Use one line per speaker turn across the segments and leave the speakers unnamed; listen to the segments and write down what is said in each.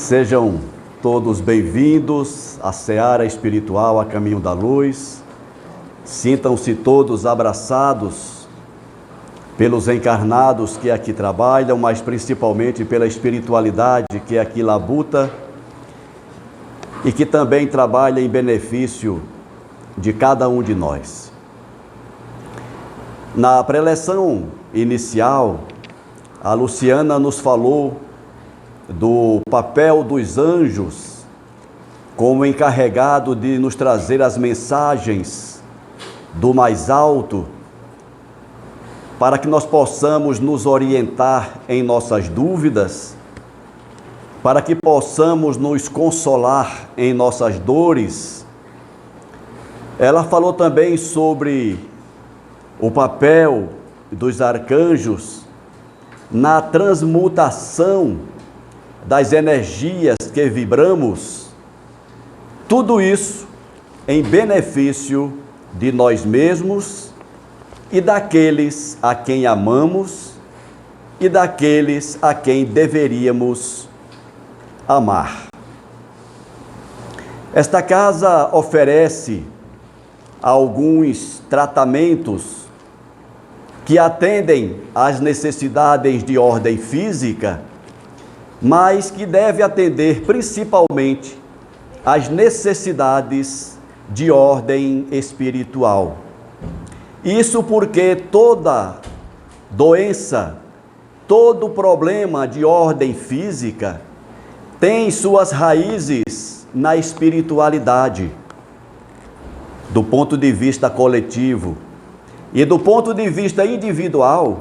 Sejam todos bem-vindos à Seara Espiritual, a Caminho da Luz. Sintam-se todos abraçados pelos encarnados que aqui trabalham, mas principalmente pela espiritualidade que aqui labuta e que também trabalha em benefício de cada um de nós. Na preleção inicial, a Luciana nos falou do papel dos anjos como encarregado de nos trazer as mensagens do mais alto para que nós possamos nos orientar em nossas dúvidas, para que possamos nos consolar em nossas dores. Ela falou também sobre o papel dos arcanjos na transmutação das energias que vibramos, tudo isso em benefício de nós mesmos e daqueles a quem amamos e daqueles a quem deveríamos amar. Esta casa oferece alguns tratamentos que atendem às necessidades de ordem física, mas que deve atender principalmente às necessidades de ordem espiritual. Isso porque toda doença, todo problema de ordem física tem suas raízes na espiritualidade, do ponto de vista coletivo. E do ponto de vista individual,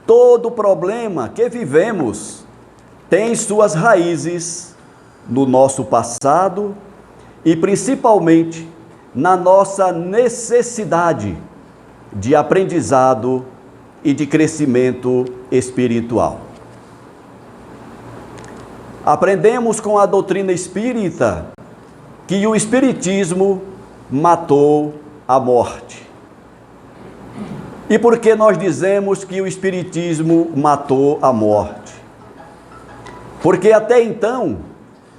todo problema que vivemos tem suas raízes no nosso passado e principalmente na nossa necessidade de aprendizado e de crescimento espiritual. Aprendemos com a doutrina espírita que o espiritismo matou a morte. E por que nós dizemos que o espiritismo matou a morte? Porque até então,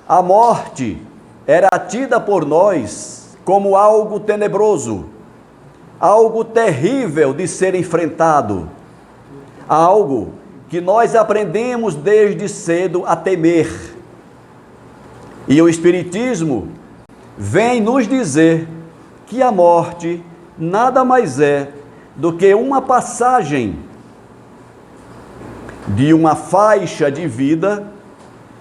a morte era tida por nós como algo tenebroso, algo terrível de ser enfrentado, algo que nós aprendemos desde cedo a temer. E o Espiritismo vem nos dizer que a morte nada mais é do que uma passagem de uma faixa de vida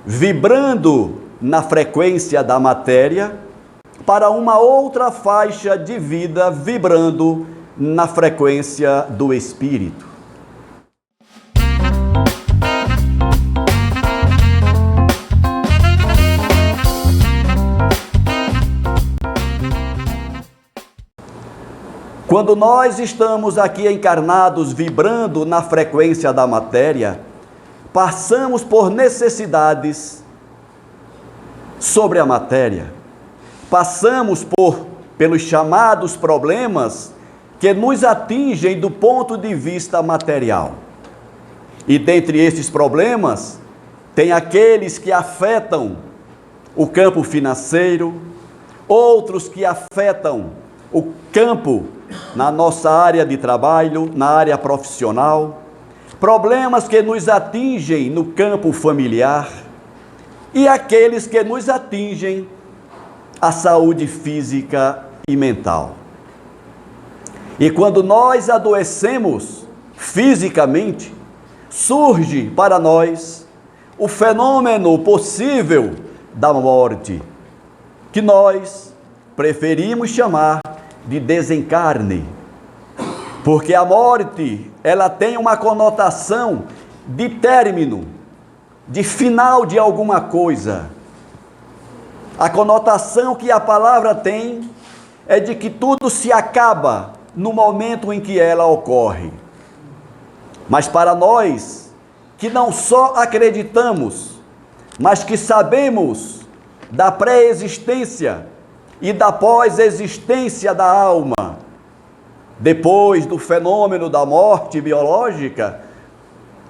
vibrando na frequência da matéria para uma outra faixa de vida vibrando na frequência do espírito. Quando nós estamos aqui encarnados vibrando na frequência da matéria, passamos por necessidades sobre a matéria, passamos pelos chamados problemas que nos atingem do ponto de vista material. E dentre esses problemas, tem aqueles que afetam o campo financeiro, outros que afetam o campo na nossa área de trabalho, na área profissional, problemas que nos atingem no campo familiar e aqueles que nos atingem a saúde física e mental. E quando nós adoecemos fisicamente, surge para nós o fenômeno possível da morte, que nós preferimos chamar de desencarne, porque a morte, ela tem uma conotação de término, de final de alguma coisa. A conotação que a palavra tem é de que tudo se acaba no momento em que ela ocorre. Mas para nós, que não só acreditamos, mas que sabemos da pré-existência e da pós-existência da alma, depois do fenômeno da morte biológica,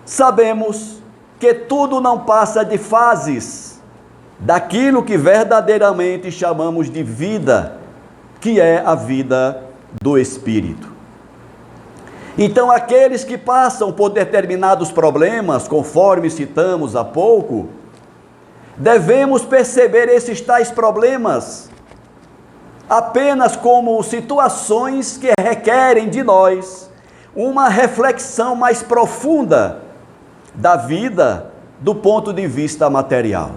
sabemos que tudo não passa de fases daquilo que verdadeiramente chamamos de vida, que é a vida do Espírito. Então, aqueles que passam por determinados problemas, conforme citamos há pouco, devemos perceber esses tais problemas apenas como situações que requerem de nós uma reflexão mais profunda da vida do ponto de vista material.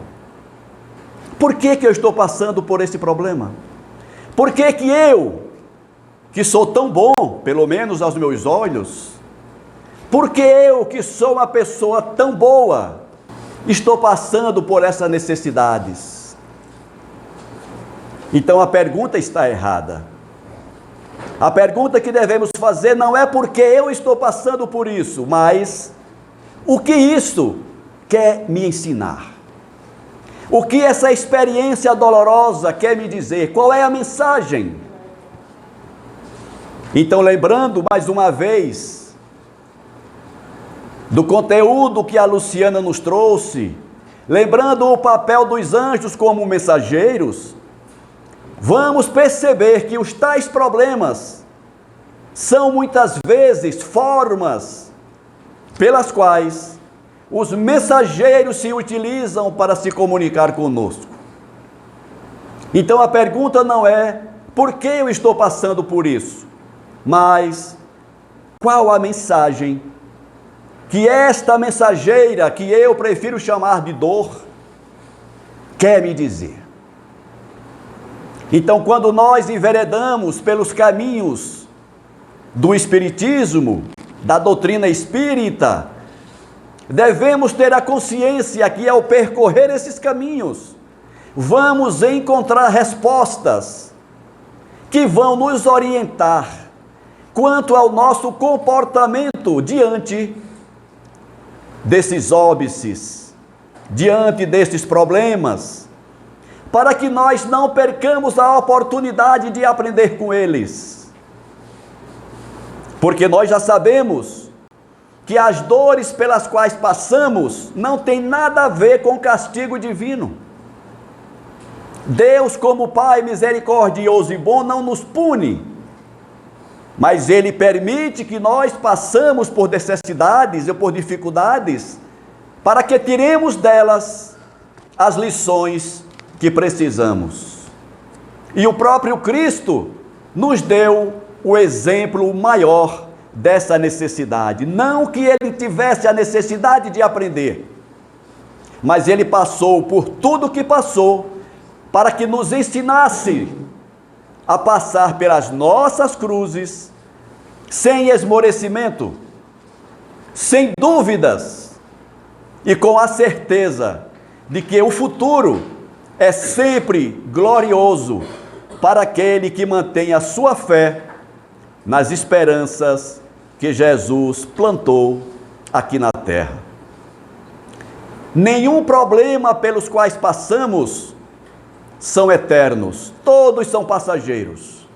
Por que eu estou passando por esse problema? Por que eu, que sou tão bom, pelo menos aos meus olhos, por que eu, que sou uma pessoa tão boa, estou passando por essas necessidades? Então a pergunta está errada. A pergunta que devemos fazer não é porque eu estou passando por isso, mas o que isso quer me ensinar? O que essa experiência dolorosa quer me dizer? Qual é a mensagem? Então, lembrando mais uma vez do conteúdo que a Luciana nos trouxe, lembrando o papel dos anjos como mensageiros, vamos perceber que os tais problemas são muitas vezes formas pelas quais os mensageiros se utilizam para se comunicar conosco. Então a pergunta não é por que eu estou passando por isso, mas qual a mensagem que esta mensageira, que eu prefiro chamar de dor, quer me dizer. Então, quando nós enveredamos pelos caminhos do Espiritismo, da doutrina espírita, devemos ter a consciência que, ao percorrer esses caminhos, vamos encontrar respostas que vão nos orientar quanto ao nosso comportamento diante desses óbices, diante desses problemas, para que nós não percamos a oportunidade de aprender com eles. Porque nós já sabemos que as dores pelas quais passamos não tem nada a ver com castigo divino. Deus, como Pai misericordioso e bom, não nos pune, mas Ele permite que nós passamos por necessidades ou por dificuldades, para que tiremos delas as lições que precisamos. E o próprio Cristo nos deu o exemplo maior dessa necessidade. Não que ele tivesse a necessidade de aprender, mas ele passou por tudo que passou para que nos ensinasse a passar pelas nossas cruzes sem esmorecimento, sem dúvidas e com a certeza de que o futuro é sempre glorioso para aquele que mantém a sua fé nas esperanças que Jesus plantou aqui na terra. Nenhum problema pelos quais passamos são eternos, todos são passageiros.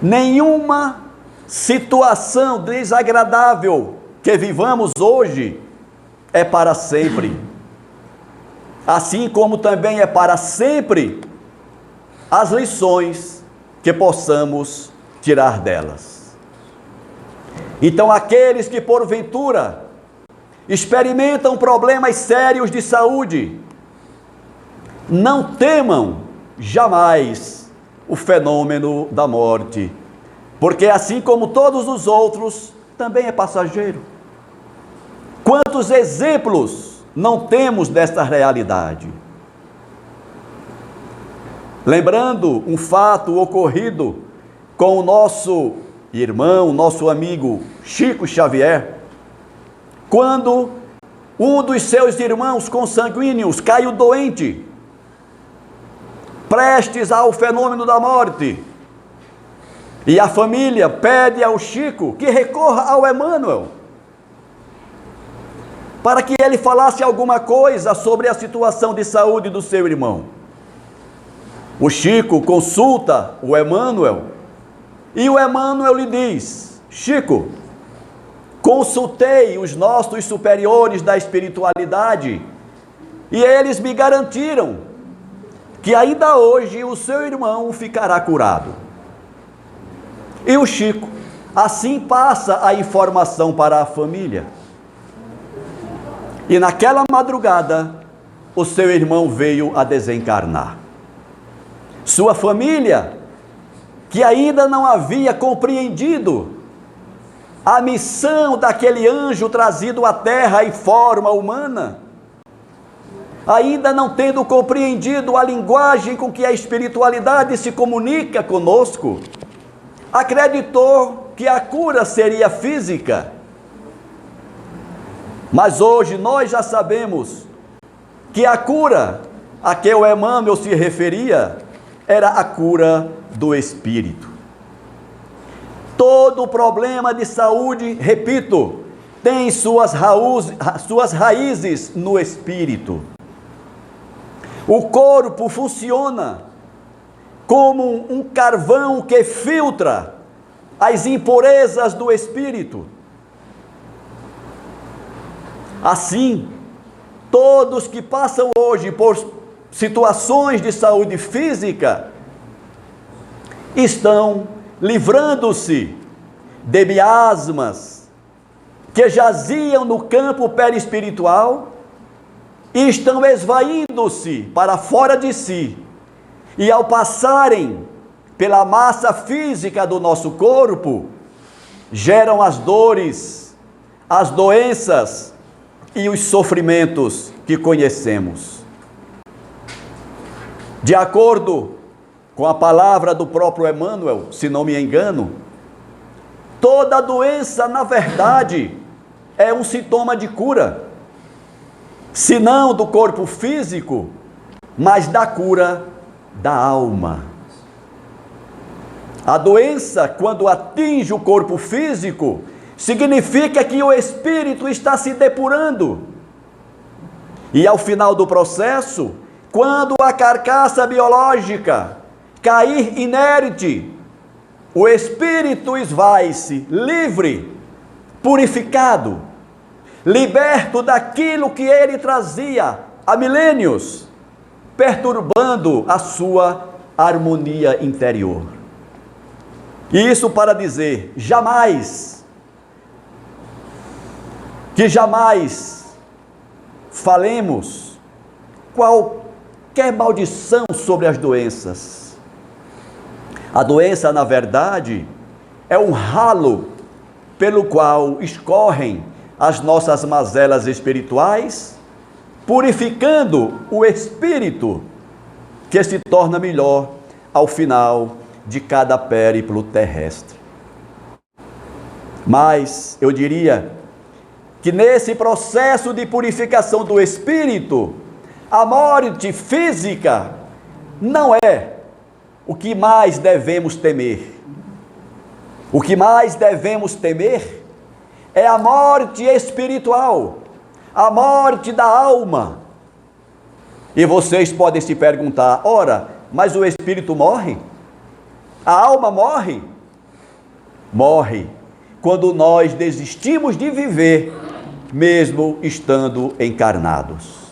Nenhuma situação desagradável que vivamos hoje é para sempre. Assim como também é para sempre as lições que possamos tirar delas. Então, aqueles que porventura experimentam problemas sérios de saúde, não temam jamais o fenômeno da morte, porque assim como todos os outros, também é passageiro. Quantos exemplos não temos desta realidade? Lembrando um fato ocorrido com o nosso irmão, nosso amigo Chico Xavier, quando um dos seus irmãos consanguíneos caiu doente, prestes ao fenômeno da morte, e a família pede ao Chico que recorra ao Emmanuel, para que ele falasse alguma coisa sobre a situação de saúde do seu irmão. O Chico consulta o Emmanuel, e o Emmanuel lhe diz: Chico, consultei os nossos superiores da espiritualidade, E eles me garantiram que ainda hoje o seu irmão ficará curado. E o Chico assim passa a informação para a família. E naquela madrugada, o seu irmão veio a desencarnar. Sua família, que ainda não havia compreendido a missão daquele anjo trazido à terra em forma humana, ainda não tendo compreendido a linguagem com que a espiritualidade se comunica conosco, acreditou que a cura seria física. Mas hoje nós já sabemos que a cura a que o Emmanuel se referia era a cura do espírito. Todo problema de saúde, repito, tem suas raízes no espírito. O corpo funciona como um carvão que filtra as impurezas do espírito. Assim, todos que passam hoje por situações de saúde física estão livrando-se de miasmas que jaziam no campo perispiritual e estão esvaindo-se para fora de si. E ao passarem pela massa física do nosso corpo, geram as dores, as doenças e os sofrimentos que conhecemos. De acordo com a palavra do próprio Emmanuel, se não me engano, toda doença, na verdade, é um sintoma de cura, se não do corpo físico, mas da cura da alma. A doença, quando atinge o corpo físico, significa que o espírito está se depurando. E ao final do processo, quando a carcaça biológica cair inerte, o espírito esvai-se, livre, purificado, liberto daquilo que ele trazia há milênios, perturbando a sua harmonia interior. E isso para dizer, jamais falemos qualquer maldição sobre as doenças. A doença, na verdade, é um ralo pelo qual escorrem as nossas mazelas espirituais, purificando o espírito, que se torna melhor ao final de cada périplo terrestre. Mas eu diria que nesse processo de purificação do espírito, a morte física não é o que mais devemos temer. O que mais devemos temer é a morte espiritual, a morte da alma. E vocês podem se perguntar, ora, mas o espírito morre? A alma morre? Morre quando nós desistimos de viver, mesmo estando encarnados.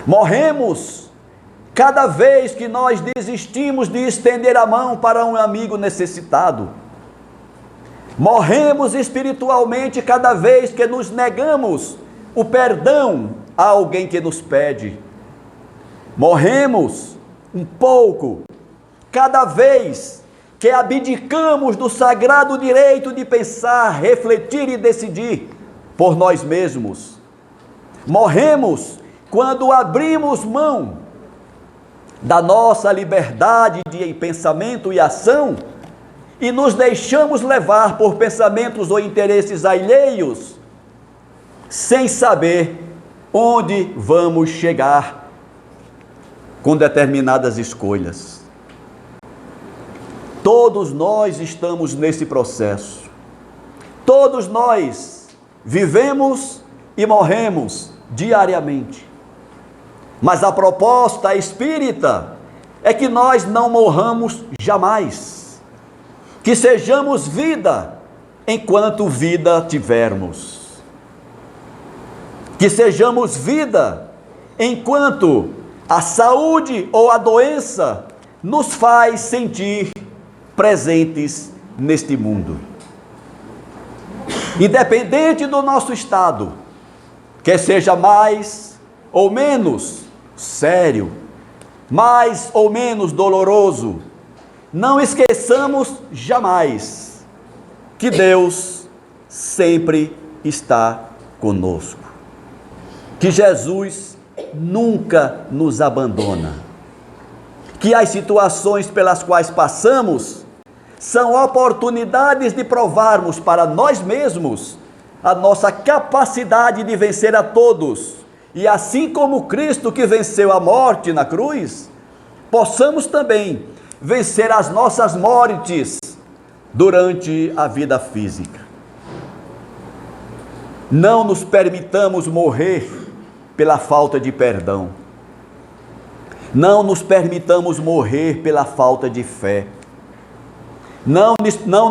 Morremos cada vez que nós desistimos de estender a mão para um amigo necessitado. Morremos espiritualmente cada vez que nos negamos o perdão a alguém que nos pede. Morremos um pouco cada vez que abdicamos do sagrado direito de pensar, refletir e decidir por nós mesmos. Morremos quando abrimos mão da nossa liberdade de pensamento e ação e nos deixamos levar por pensamentos ou interesses alheios, sem saber onde vamos chegar com determinadas escolhas. Todos nós estamos nesse processo. Todos nós vivemos e morremos diariamente. Mas a proposta espírita é que nós não morramos jamais. Que sejamos vida enquanto vida tivermos. Que sejamos vida enquanto a saúde ou a doença nos faz sentir presentes neste mundo. Independente do nosso estado, quer seja mais ou menos sério, mais ou menos doloroso, não esqueçamos jamais que Deus sempre está conosco, que Jesus nunca nos abandona, que as situações pelas quais passamos são oportunidades de provarmos para nós mesmos a nossa capacidade de vencer a todos, e assim como Cristo que venceu a morte na cruz, possamos também vencer as nossas mortes durante a vida física. Não nos permitamos morrer pela falta de perdão. Não nos permitamos morrer pela falta de fé. Não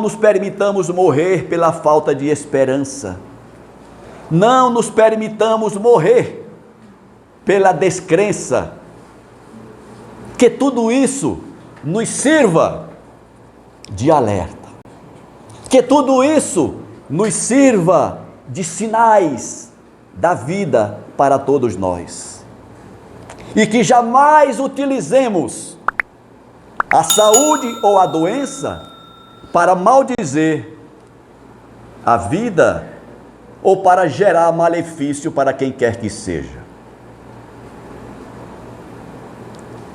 nos permitamos morrer pela falta de esperança. Não nos permitamos morrer pela descrença. Que tudo isso nos sirva de alerta. Que tudo isso nos sirva de sinais da vida para todos nós. E que jamais utilizemos a saúde ou a doença para maldizer a vida ou para gerar malefício para quem quer que seja.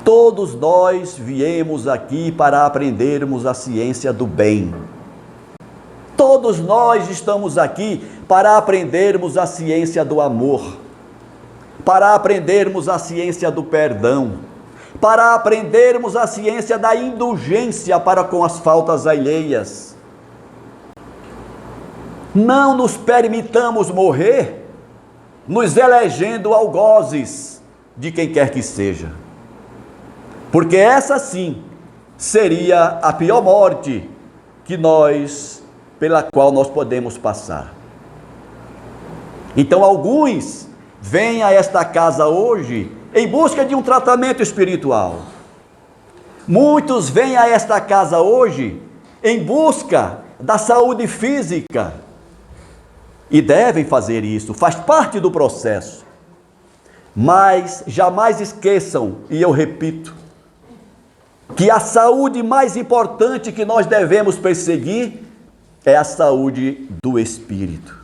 Todos nós viemos aqui para aprendermos a ciência do bem. Todos nós estamos aqui para aprendermos a ciência do amor, para aprendermos a ciência do perdão, para aprendermos a ciência da indulgência para com as faltas alheias. Não nos permitamos morrer nos elegendo algozes de quem quer que seja, porque essa sim seria a pior morte pela qual nós podemos passar. Então alguns vêm a esta casa hoje em busca de um tratamento espiritual. Muitos vêm a esta casa hoje em busca da saúde física. E devem fazer isso, faz parte do processo. Mas jamais esqueçam, e eu repito, que a saúde mais importante que nós devemos perseguir é a saúde do espírito.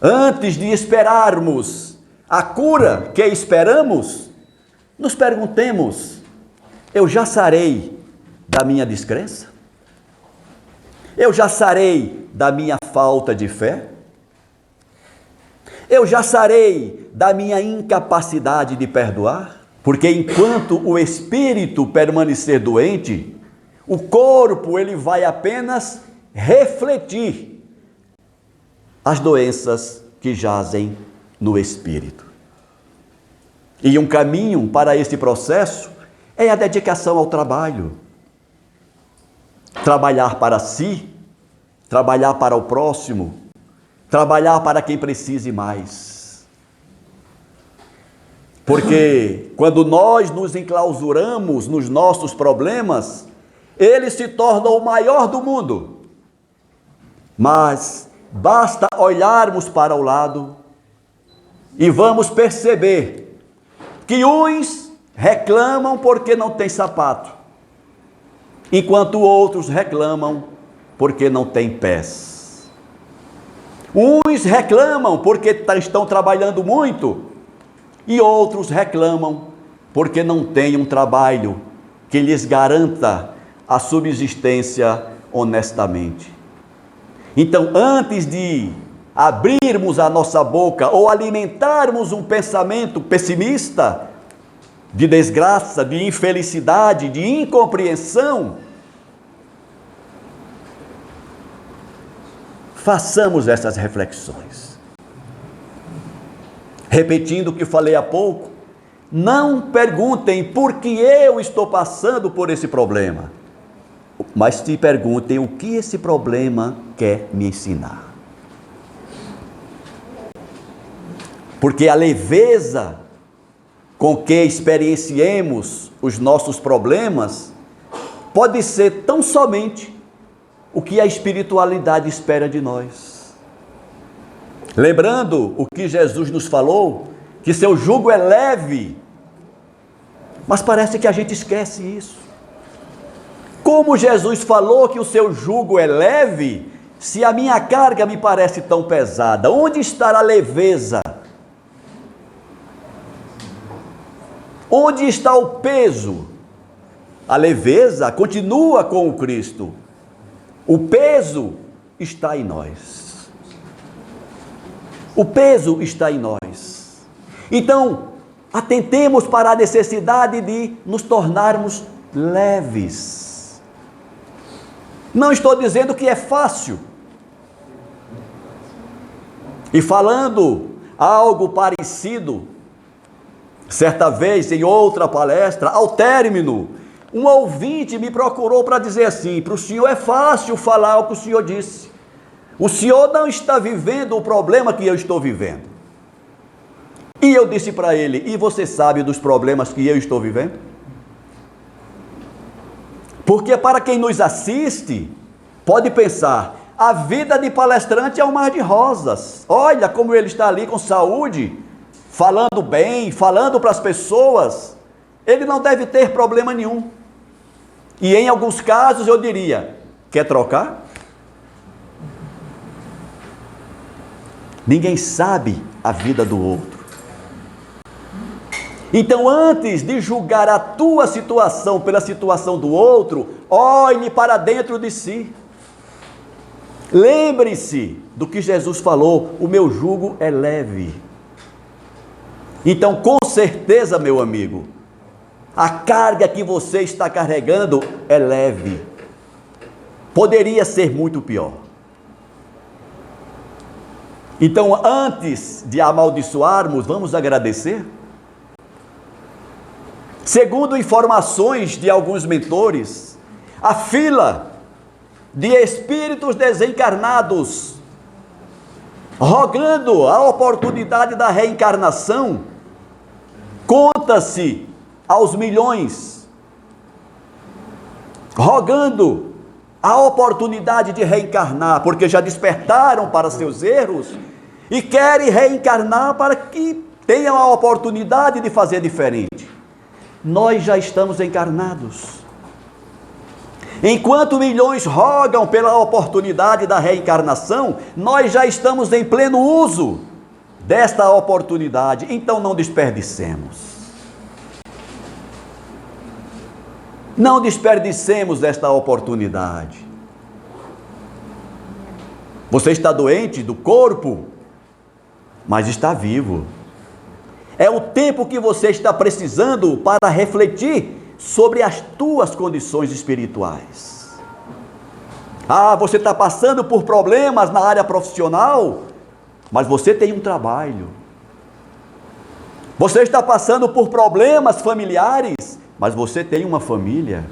Antes de esperarmos a cura que esperamos, nos perguntemos: eu já sarei da minha descrença? Eu já sarei da minha falta de fé? Eu já sarei da minha incapacidade de perdoar? Porque enquanto o espírito permanecer doente, o corpo ele vai apenas refletir as doenças que jazem no espírito. E um caminho para esse processo é a dedicação ao trabalho. Trabalhar para si, trabalhar para o próximo, trabalhar para quem precise mais. Porque quando nós nos enclausuramos nos nossos problemas, eles se tornam o maior do mundo. Mas basta olharmos para o lado e vamos perceber que uns reclamam porque não tem sapato, enquanto outros reclamam porque não tem pés. Uns reclamam porque estão trabalhando muito e outros reclamam porque não têm um trabalho que lhes garanta a subsistência honestamente. Então, antes de abrirmos a nossa boca ou alimentarmos um pensamento pessimista, de desgraça, de infelicidade, de incompreensão, façamos essas reflexões. Repetindo o que falei há pouco, não perguntem por que eu estou passando por esse problema, mas se perguntem o que esse problema quer me ensinar. Porque a leveza com que experienciemos os nossos problemas pode ser tão somente o que a espiritualidade espera de nós. Lembrando o que Jesus nos falou, que seu jugo é leve, mas parece que a gente esquece isso. Como Jesus falou que o seu jugo é leve, se a minha carga me parece tão pesada? Onde está a leveza? Onde está o peso? A leveza continua com o Cristo. O peso está em nós. O peso está em nós. Então, atentemos para a necessidade de nos tornarmos leves. Não estou dizendo que é fácil. E falando algo parecido, certa vez, em outra palestra, ao término, um ouvinte me procurou para dizer assim: para o senhor é fácil falar o que o senhor disse. O senhor não está vivendo o problema que eu estou vivendo. E eu disse para ele: e você sabe dos problemas que eu estou vivendo? Porque para quem nos assiste, pode pensar, a vida de palestrante é um mar de rosas. Olha como ele está ali com saúde, falando bem, falando para as pessoas. Ele não deve ter problema nenhum. E em alguns casos eu diria: quer trocar? Ninguém sabe a vida do outro. Então, antes de julgar a tua situação pela situação do outro, olhe para dentro de si. Lembre-se do que Jesus falou: o meu jugo é leve. Então, com certeza, meu amigo, a carga que você está carregando é leve. Poderia ser muito pior. Então, antes de amaldiçoarmos, vamos agradecer? Segundo informações de alguns mentores, a fila de espíritos desencarnados rogando a oportunidade da reencarnação conta-se aos milhões, rogando a oportunidade de reencarnar, porque já despertaram para seus erros e querem reencarnar para que tenham a oportunidade de fazer diferente. Nós já estamos encarnados. Enquanto milhões rogam pela oportunidade da reencarnação, nós já estamos em pleno uso desta oportunidade. Então não desperdicemos. Não desperdicemos esta oportunidade. Você está doente do corpo, mas está vivo. É o tempo que você está precisando para refletir sobre as tuas condições espirituais. Você está passando por problemas na área profissional, mas você tem um trabalho. Você está passando por problemas familiares, mas você tem uma família.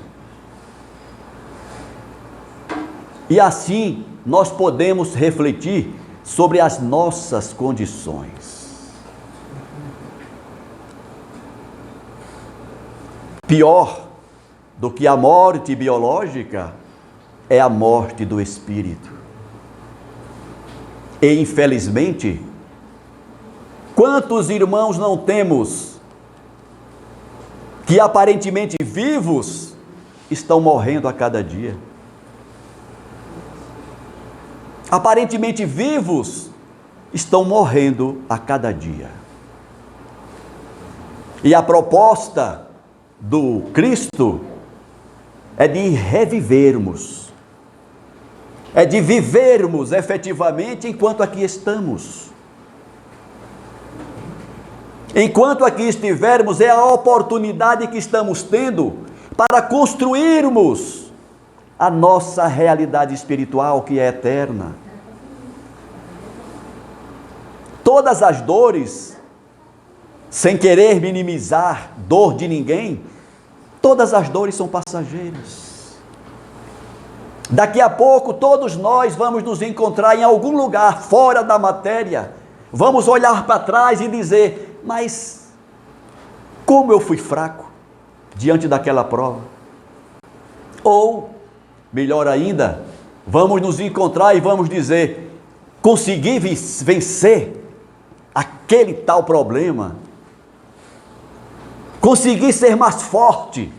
E assim nós podemos refletir sobre as nossas condições. Pior do que a morte biológica é a morte do espírito. E infelizmente, quantos irmãos não temos que aparentemente vivos estão morrendo a cada dia? Aparentemente vivos estão morrendo a cada dia. E a proposta do Cristo é de revivermos, é de vivermos efetivamente enquanto aqui estamos. Enquanto aqui estivermos, é a oportunidade que estamos tendo para construirmos a nossa realidade espiritual, que é eterna. Todas as dores, sem querer minimizar dor de ninguém, todas as dores são passageiras. Daqui a pouco todos nós vamos nos encontrar em algum lugar fora da matéria, vamos olhar para trás e dizer: mas Como eu fui fraco diante daquela prova. Ou, melhor ainda, vamos nos encontrar e vamos dizer: consegui vencer aquele tal problema. Consegui ser mais forte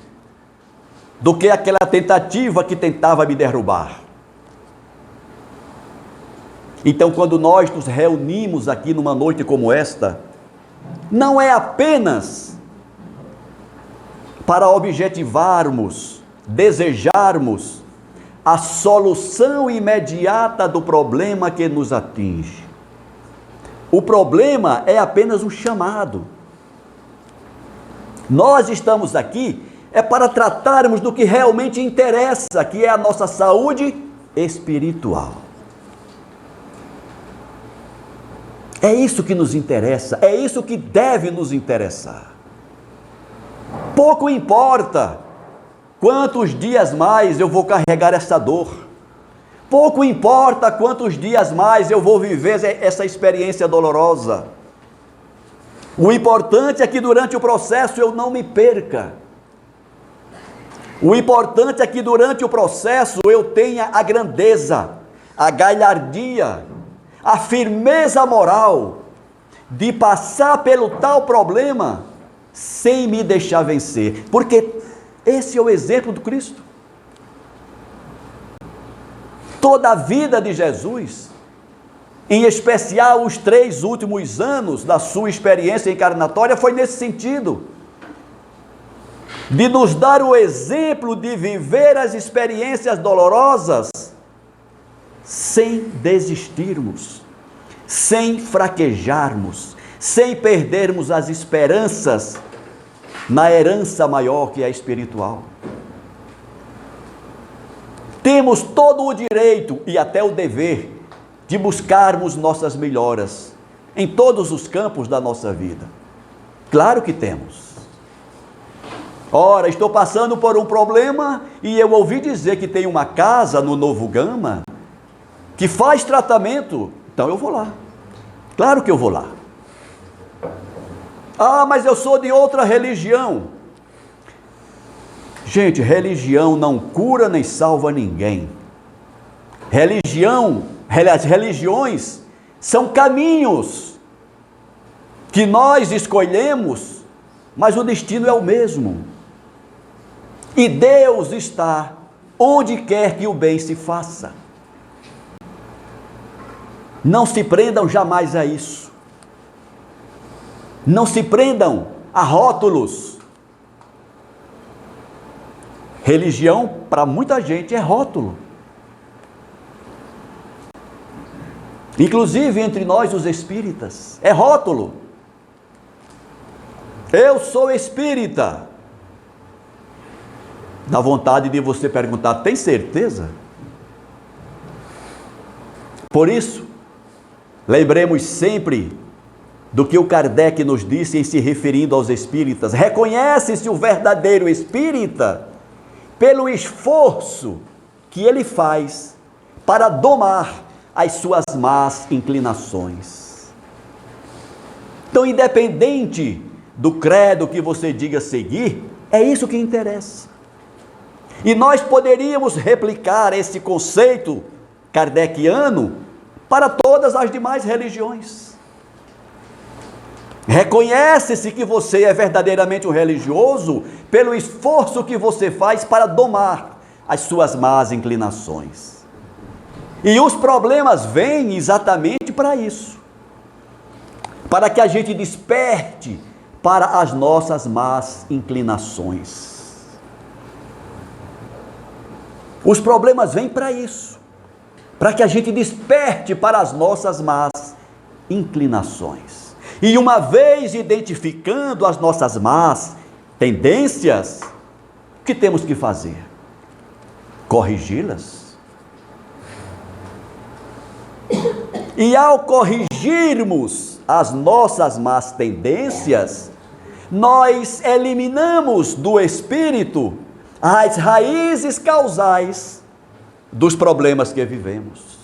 do que aquela tentativa que tentava me derrubar. Então, quando nós nos reunimos aqui numa noite como esta, não é apenas para objetivarmos, desejarmos a solução imediata do problema que nos atinge. O problema é apenas um chamado. Nós estamos aqui para tratarmos do que realmente interessa, que é a nossa saúde espiritual. É isso que nos interessa, é isso que deve nos interessar. Pouco importa quantos dias mais eu vou carregar essa dor. Pouco importa quantos dias mais eu vou viver essa experiência dolorosa. O importante é que durante o processo eu não me perca. O importante é que durante o processo eu tenha a grandeza, a galhardia, a firmeza moral de passar pelo tal problema sem me deixar vencer. Porque esse é o exemplo do Cristo. Toda a vida de Jesus, em especial os 3 últimos anos da sua experiência encarnatória, foi nesse sentido, de nos dar o exemplo de viver as experiências dolorosas sem desistirmos, sem fraquejarmos, sem perdermos as esperanças na herança maior que é a espiritual. Temos todo o direito e até o dever de buscarmos nossas melhoras em todos os campos da nossa vida. Claro que temos. Ora, estou passando por um problema e eu ouvi dizer que tem uma casa no Novo Gama que faz tratamento, então eu vou lá. Claro que eu vou lá. Ah, mas eu sou de outra religião. Gente, religião não cura nem salva ninguém. As religiões são caminhos que nós escolhemos, mas o destino é o mesmo. E Deus está onde quer que o bem se faça. Não se prendam jamais a isso. Não se prendam a rótulos. Religião, para muita gente, é rótulo. Inclusive entre nós, os espíritas, é rótulo. Eu sou espírita. Dá vontade de você perguntar: tem certeza? Por isso, lembremos sempre do que o Kardec nos disse em se referindo aos espíritas. Reconhece-se o verdadeiro espírita pelo esforço que ele faz para domar as suas más inclinações. Então, independente do credo que você diga seguir, é isso que interessa. E nós poderíamos replicar esse conceito kardeciano para todas as demais religiões. Reconhece-se que você é verdadeiramente um religioso pelo esforço que você faz para domar as suas más inclinações. E os problemas vêm exatamente para isso, para que a gente desperte para as nossas más inclinações. Os problemas vêm para isso, para que a gente desperte para as nossas más inclinações. E uma vez identificando as nossas más tendências, o que temos que fazer? Corrigi-las. E ao corrigirmos as nossas más tendências, nós eliminamos do espírito as raízes causais dos problemas que vivemos.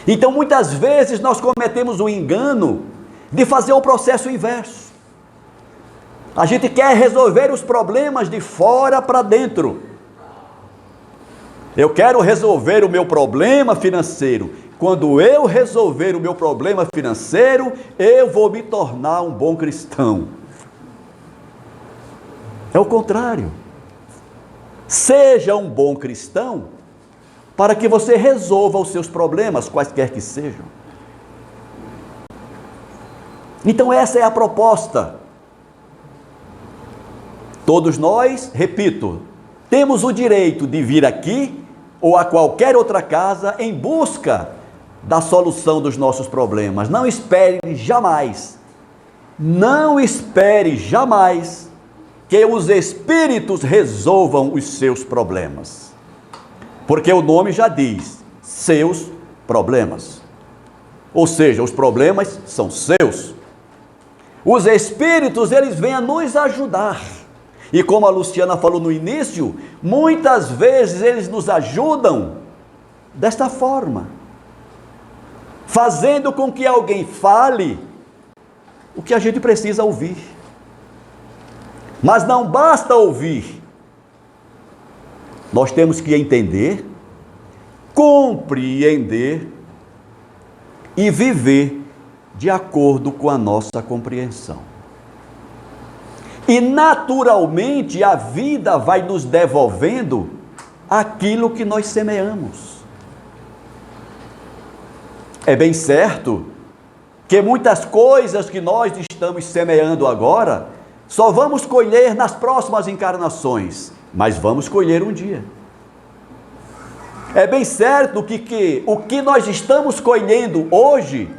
Então, muitas vezes nós cometemos o engano de fazer o processo inverso. A gente quer resolver os problemas de fora para dentro. Eu quero resolver o meu problema financeiro. Quando eu resolver o meu problema financeiro, eu vou me tornar um bom cristão. É o contrário. Seja um bom cristão para que você resolva os seus problemas, quaisquer que sejam. Então essa é a proposta. Todos nós, repito, temos o direito de vir aqui ou a qualquer outra casa em busca da solução dos nossos problemas. Não espere jamais que os espíritos resolvam os seus problemas. Porque o nome já diz, seus problemas. Ou seja, os problemas são seus. Os espíritos, eles vêm a nos ajudar. E como a Luciana falou no início, muitas vezes eles nos ajudam desta forma, fazendo com que alguém fale o que a gente precisa ouvir. Mas não basta ouvir, nós temos que entender, compreender e viver de acordo com a nossa compreensão. E naturalmente a vida vai nos devolvendo aquilo que nós semeamos. É bem certo que muitas coisas que nós estamos semeando agora, só vamos colher nas próximas encarnações, mas vamos colher um dia. É bem certo que o que nós estamos colhendo hoje,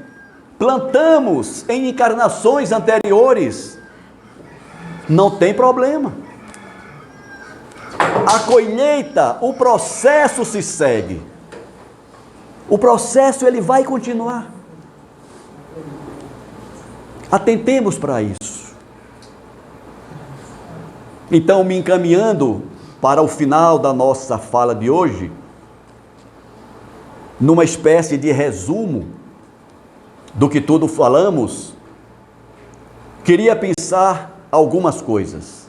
plantamos em encarnações anteriores. Não tem problema. A colheita, o processo se segue. O processo ele vai continuar. Atentemos para isso. Então, me encaminhando para o final da nossa fala de hoje, numa espécie de resumo do que tudo falamos, queria pensar algumas coisas.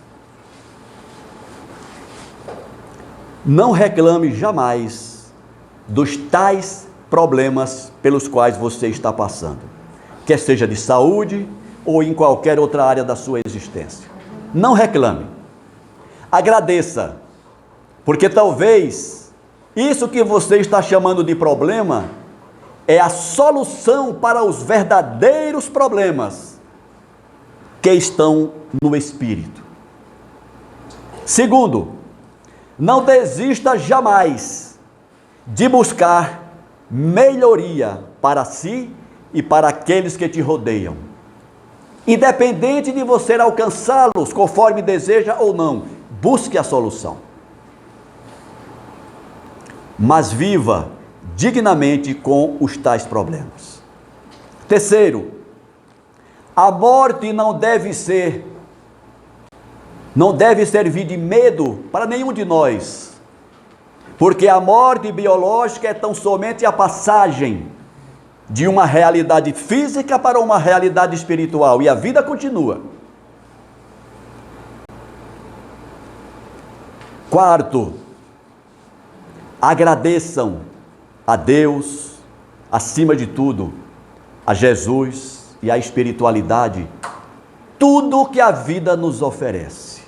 Não reclame jamais dos tais problemas pelos quais você está passando, quer seja de saúde ou em qualquer outra área da sua existência. Não reclame. Agradeça, porque talvez isso que você está chamando de problema é a solução para os verdadeiros problemas que estão no espírito. Segundo, não desista jamais de buscar melhoria para si e para aqueles que te rodeiam. Independente de você alcançá-los conforme deseja ou não, busque a solução. Mas viva dignamente com os tais problemas. Terceiro, a morte não deve servir de medo para nenhum de nós, porque a morte biológica é tão somente a passagem de uma realidade física para uma realidade espiritual, e a vida continua. Quarto, agradeçam a Deus, acima de tudo, a Jesus e a espiritualidade, tudo que a vida nos oferece.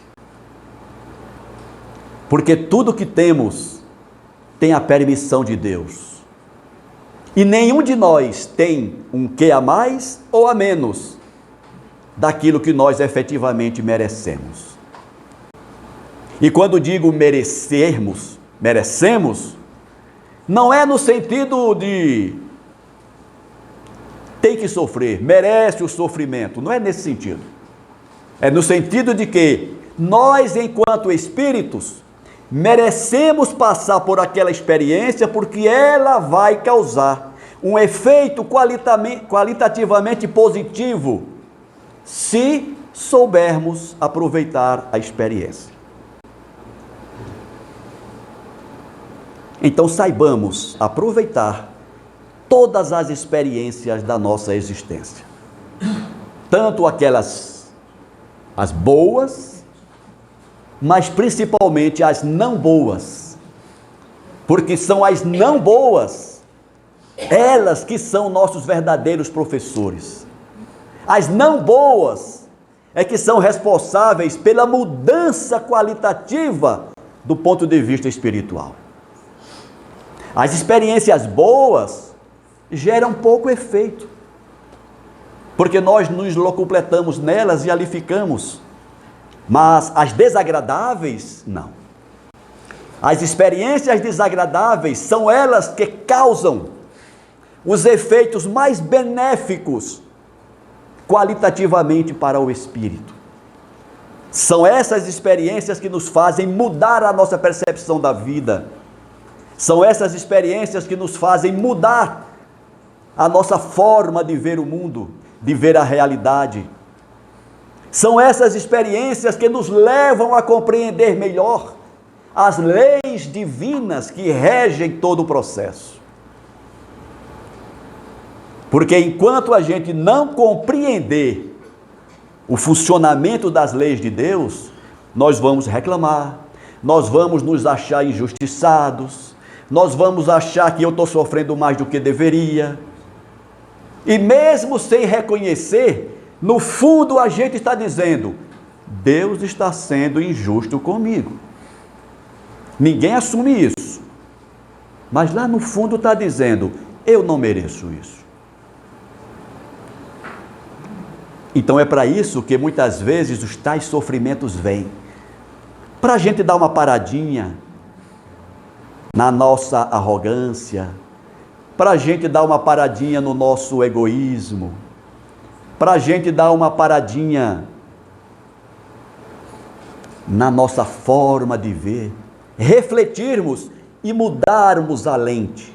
Porque tudo que temos tem a permissão de Deus. E nenhum de nós tem um quê a mais ou a menos daquilo que nós efetivamente merecemos. E quando digo merecemos, não é no sentido de tem que sofrer, merece o sofrimento, não é nesse sentido. É no sentido de que nós, enquanto espíritos, merecemos passar por aquela experiência porque ela vai causar um efeito qualitativamente positivo se soubermos aproveitar a experiência. Então saibamos aproveitar todas as experiências da nossa existência, tanto aquelas as boas, mas principalmente as não boas, porque são as não boas, elas que são nossos verdadeiros professores. As não boas é que são responsáveis pela mudança qualitativa do ponto de vista espiritual. As experiências boas geram pouco efeito, porque nós nos locupletamos nelas e ali ficamos. Mas as desagradáveis, não. As experiências desagradáveis são elas que causam os efeitos mais benéficos qualitativamente para o espírito. São essas experiências que nos fazem mudar a nossa percepção da vida. São essas experiências que nos fazem mudar a nossa forma de ver o mundo, de ver a realidade. São essas experiências que nos levam a compreender melhor as leis divinas que regem todo o processo. Porque enquanto a gente não compreender o funcionamento das leis de Deus, nós vamos reclamar, nós vamos nos achar injustiçados, nós vamos achar que eu estou sofrendo mais do que deveria. E mesmo sem reconhecer, no fundo a gente está dizendo: Deus está sendo injusto comigo. Ninguém assume isso, mas lá no fundo está dizendo: eu não mereço isso. Então é para isso que muitas vezes os tais sofrimentos vêm, para a gente dar uma paradinha na nossa arrogância, para a gente dar uma paradinha no nosso egoísmo, para a gente dar uma paradinha na nossa forma de ver, refletirmos e mudarmos a lente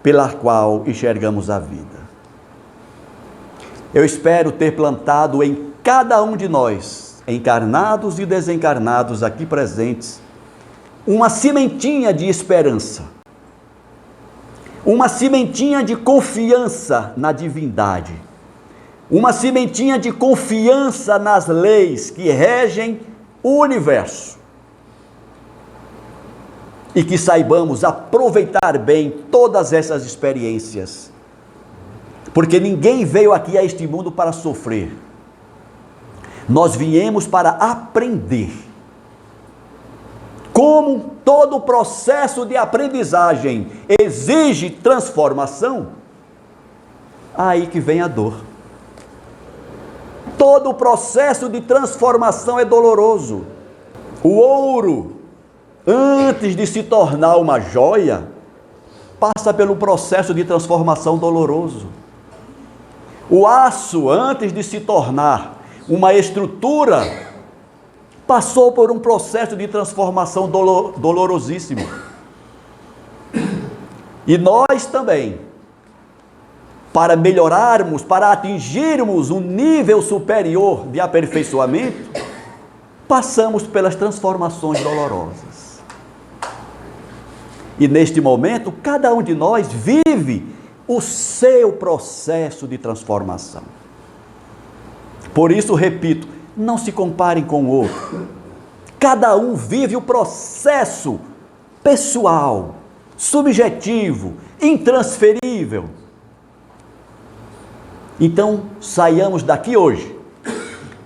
pela qual enxergamos a vida. Eu espero ter plantado em cada um de nós, encarnados e desencarnados aqui presentes, uma sementinha de esperança, uma sementinha de confiança na divindade, uma sementinha de confiança nas leis que regem o universo, e que saibamos aproveitar bem todas essas experiências, porque ninguém veio aqui a este mundo para sofrer, nós viemos para aprender. Como todo processo de aprendizagem exige transformação, aí que vem a dor. Todo o processo de transformação é doloroso. O ouro, antes de se tornar uma joia, passa pelo processo de transformação doloroso. O aço, antes de se tornar uma estrutura, passou por um processo de transformação dolorosíssimo. E nós também, para melhorarmos, para atingirmos um nível superior de aperfeiçoamento, passamos pelas transformações dolorosas. E neste momento, cada um de nós vive o seu processo de transformação. Por isso, repito, não se comparem com o outro. Cada um vive o processo pessoal, subjetivo, intransferível. Então, saiamos daqui hoje,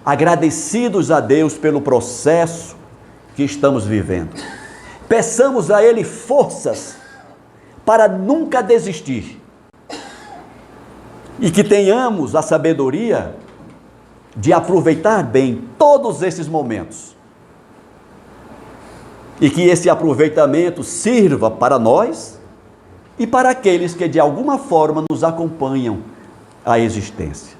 agradecidos a Deus pelo processo que estamos vivendo. Peçamos a Ele forças para nunca desistir. E que tenhamos a sabedoria de aproveitar bem todos esses momentos. E que esse aproveitamento sirva para nós e para aqueles que de alguma forma nos acompanham a existência.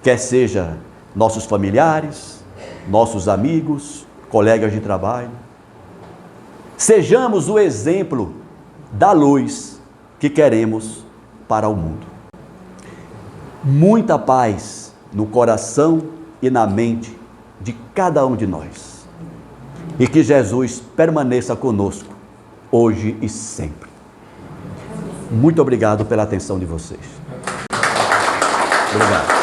Quer seja nossos familiares, nossos amigos, colegas de trabalho. Sejamos o exemplo da luz que queremos para o mundo. Muita paz no coração e na mente de cada um de nós. E que Jesus permaneça conosco, hoje e sempre. Muito obrigado pela atenção de vocês. Obrigado.